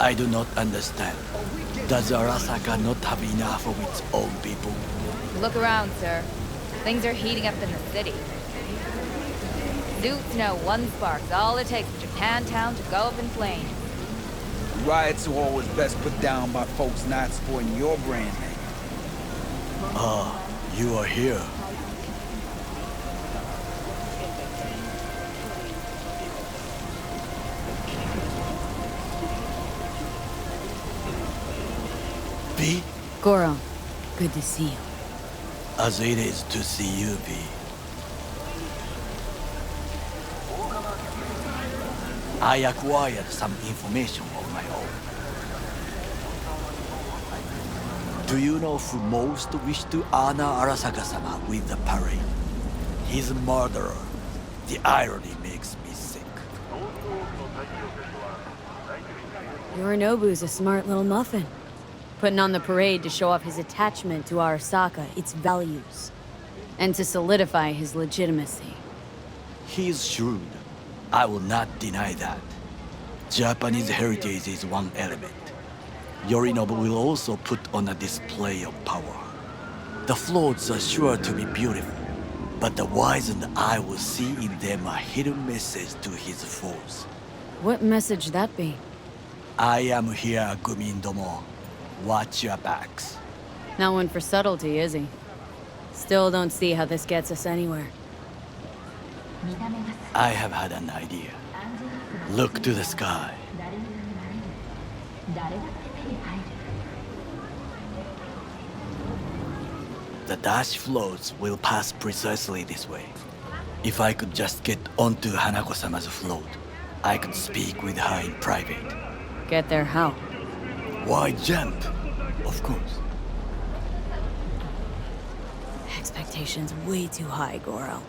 I do not understand. Does Arasaka not have enough of its own people? Look around, sir. Things are heating up in the city. Suits know one spark's all it takes for Japantown to go up in flames. Riots are always best put down by folks not supporting your brand name. Ah, you are here. V? Goro, good to see you. As it is to see you, V. I acquired some information of my own. Do you know who most wished to honor Arasaka-sama with the parade? His murderer. The irony makes me sick. Yorinobu's a smart little muffin. Putting on the parade to show off his attachment to Arasaka, its values, and to solidify his legitimacy. He is shrewd. I will not deny that. Japanese heritage is one element. Yorinobu will also put on a display of power. The floats are sure to be beautiful, but the wizened eye will see in them a hidden message to his foes. What message that be? I am here, Gumindomo. Watch your backs. Not one for subtlety, is he? Still don't see how this gets us anywhere. I have had an idea. Look to the sky. The dash floats will pass precisely this way. If I could just get onto Hanako-sama's float, I could speak with her in private. Get there how? Why jump? Of course. Expectations way too high, Goro.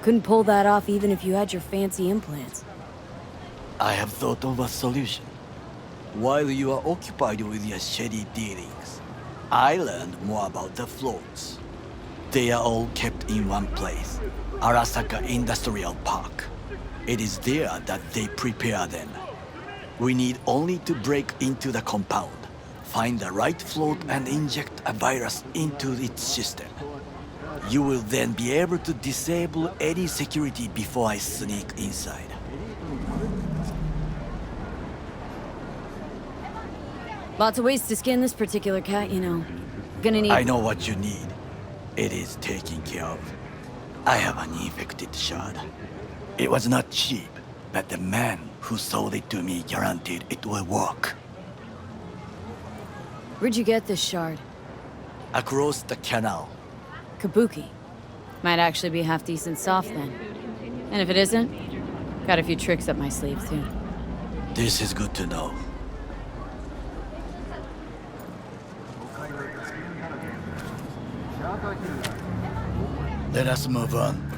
Couldn't pull that off even if you had your fancy implants. I have thought of a solution. While you are occupied with your shady dealings, I learned more about the floats. They are all kept in one place, Arasaka Industrial Park. It is there that they prepare them. We need only to break into the compound, find the right float and inject a virus into its system. You will then be able to disable any security before I sneak inside. Lots of ways to skin this particular cat, you know. Gonna need... I know what you need. It is taken care of. I have an infected shard. It was not cheap, but the man who sold it to me guaranteed it will work. Where'd you get this shard? Across the canal. Kabuki. Might actually be half-decent soft then. And if it isn't, got a few tricks up my sleeve too. This is good to know. Let us move on.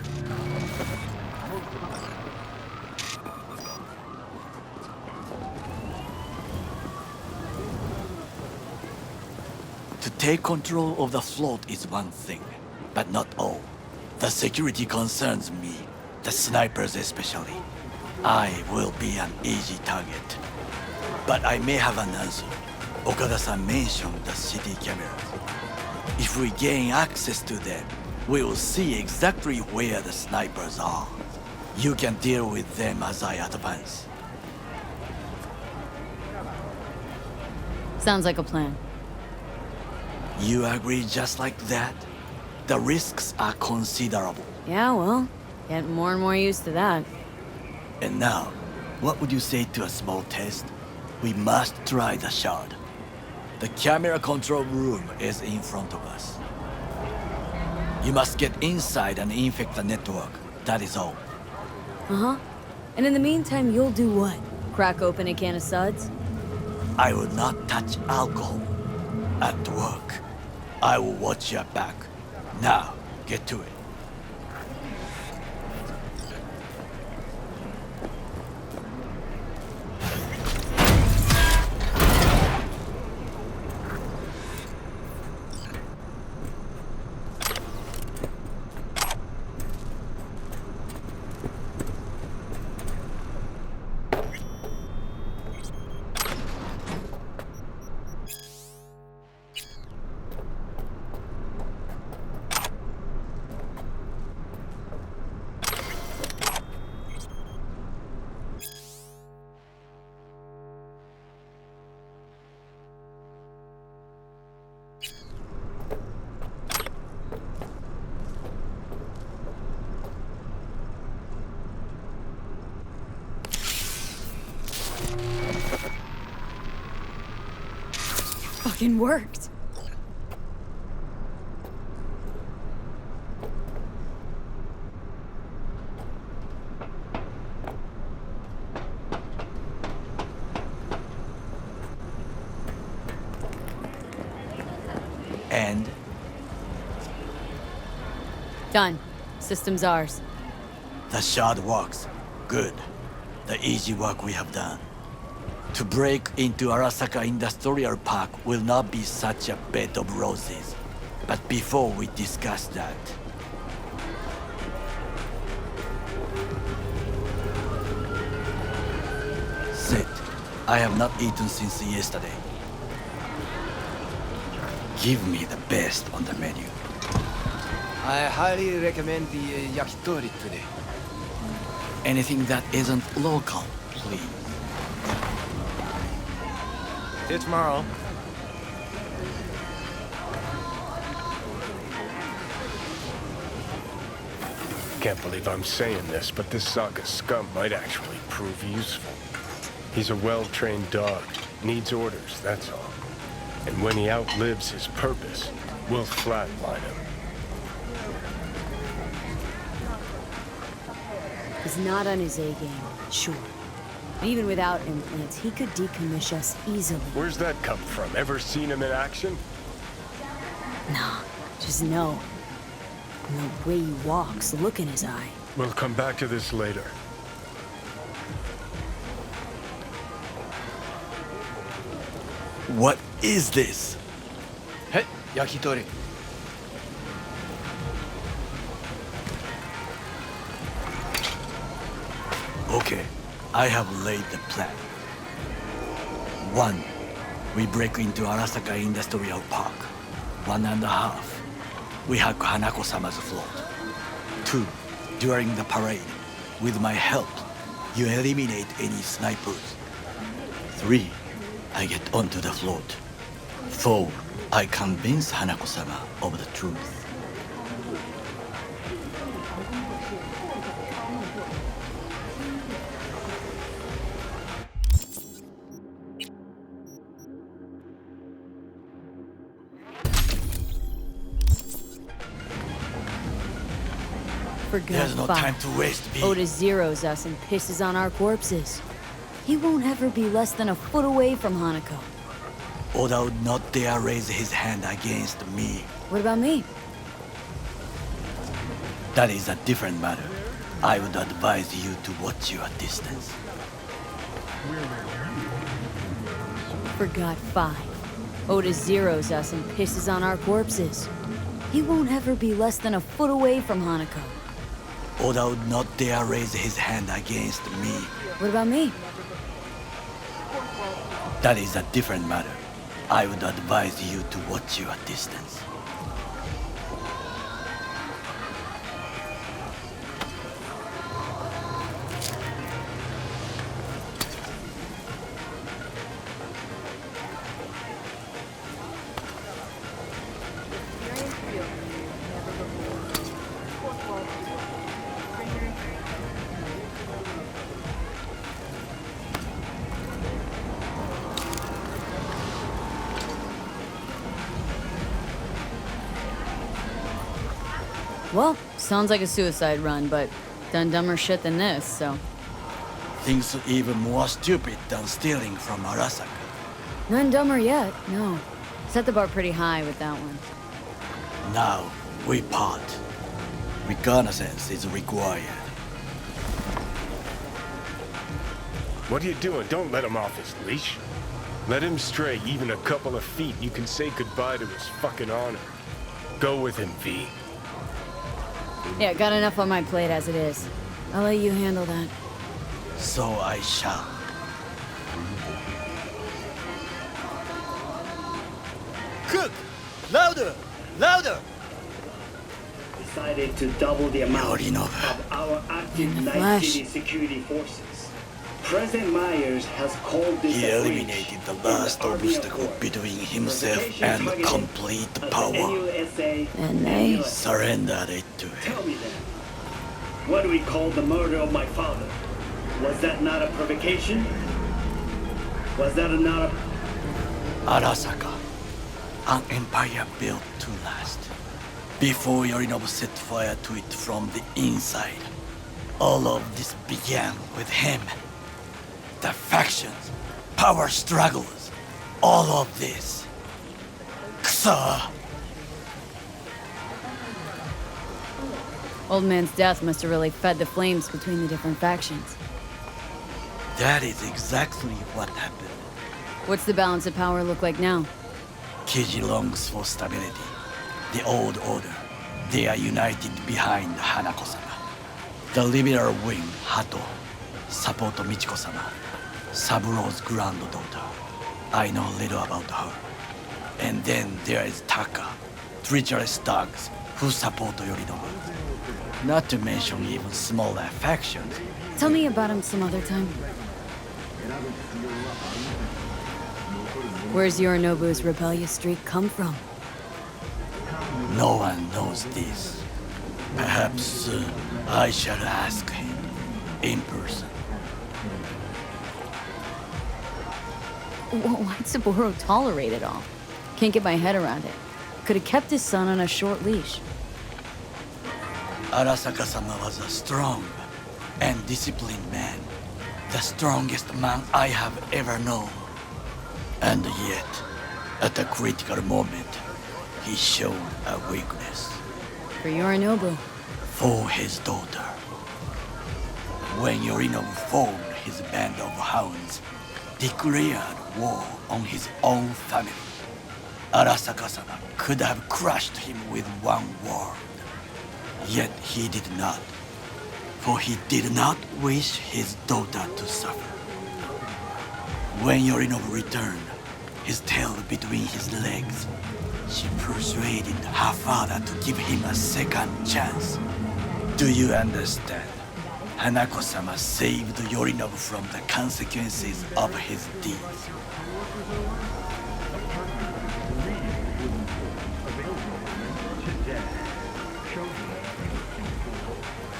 To take control of the float is one thing, but not all. The security concerns me, the snipers especially. I will be an easy target. But I may have an answer. Okada-san mentioned the city cameras. If we gain access to them, we will see exactly where the snipers are. You can deal with them as I advance. Sounds like a plan. You agree just like that? The risks are considerable. Yeah, well, getting more and more used to that. And now, what would you say to a small test? We must try the shard. The camera control room is in front of us. You must get inside and infect the network. That is all. Uh-huh. And in the meantime, you'll do what? Crack open a can of suds? I will not touch alcohol. At work. I will watch your back. Now, get to it. fucking worked. And Done. System's ours. the shard works. Good. The easy work we have done. To break into Arasaka Industrial Park will not be such a bed of roses. But before we discuss that, sit. I have not eaten since yesterday. Give me the best on the menu. I highly recommend the yakitori today. Anything that isn't local, please. See you tomorrow. Can't believe I'm saying this, but this Saka scum might actually prove useful. He's a well-trained dog, needs orders, that's all. And when he outlives his purpose, we'll flatline him. He's not on his A-game, sure. But even without implants, he could decommission us easily. Where's that come from? Ever seen him in action? Nah, just know. And the way he walks, the look in his eye. We'll come back to this later. What is this? Hey, yakitori. Okay, I have laid the plan. 1. We break into Arasaka Industrial Park. 1.5. We hack Hanako-sama's float. 2. During the parade, with my help, you eliminate any snipers. 3. I get onto the float. 4. I convince Hanako-sama of the truth. For good There's no fuck. time to waste, B. Otis zeroes us and pisses on our corpses. He won't ever be less than a foot away from Hanako. Oda would not dare raise his hand against me. What about me? That is a different matter. I would advise you to watch your distance. For God 5. Otis zeroes us and pisses on our corpses. He won't ever be less than a foot away from Hanako. Oda would not dare raise his hand against me. What about me? That is a different matter. I would advise you to watch your distance. Well, sounds like a suicide run, but done dumber shit than this, so. Things even more stupid than stealing from Arasaka. None dumber yet, no. Set the bar pretty high with that one. Now, we part. Reconnaissance is required. What are you doing? Don't let him off his leash. Let him stray even a couple of feet, you can say goodbye to his fucking honor. Go with him, V. Yeah, got enough on my plate as it is. I'll let you handle that. So I shall. Cook! Louder! Louder! Decided to double the amount Yorinobu. of our active In the Night flesh. City security forces. President Myers has called this He a breach eliminated the in last Army obstacle Accord. between himself Provocation and targeted complete at the power. NUSA And they US. Surrendered it to him. Tell me then, what do we call the murder of my father? Was that not a provocation? Was that not a... Arasaka. An empire built to last. Before Yorinobu set fire to it from the inside. All of this began with him. The factions, power struggles, all of this. Kusa! Old man's death must have really fed the flames between the different factions. That is exactly what happened. What's the balance of power look like now? Kiji longs for stability. The old order. They are united behind Hanako-sama. The liberal wing, Hato, support Michiko-sama, Saburo's granddaughter. I know little about her. And then there is Taka, treacherous thugs who support Yorinobu. Not to mention even smaller factions. Tell me about him some other time. Where's Yorinobu's rebellious streak come from? No one knows this. Perhaps soon I shall ask him in person. Why'd Saburo tolerate it all? Can't get my head around it. Could have kept his son on a short leash. Arasaka-sama was a strong and disciplined man. The strongest man I have ever known. And yet, at a critical moment, he showed a weakness. For Yorinobu. For his daughter. When Yorinobu formed his band of hounds, declared war on his own family, Arasaka-sama could have crushed him with one word. Yet he did not, for he did not wish his daughter to suffer. When Yorinobu returned, his tail between his legs, she persuaded her father to give him a second chance. Do you understand? Hanako-sama saved Yorinobu from the consequences of his deeds.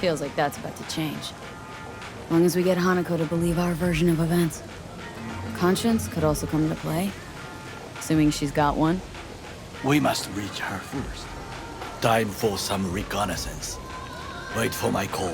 Feels like that's about to change. As long as we get Hanako to believe our version of events. Conscience could also come into play. Assuming she's got one. We must reach her first. Time for some reconnaissance. Wait for my call.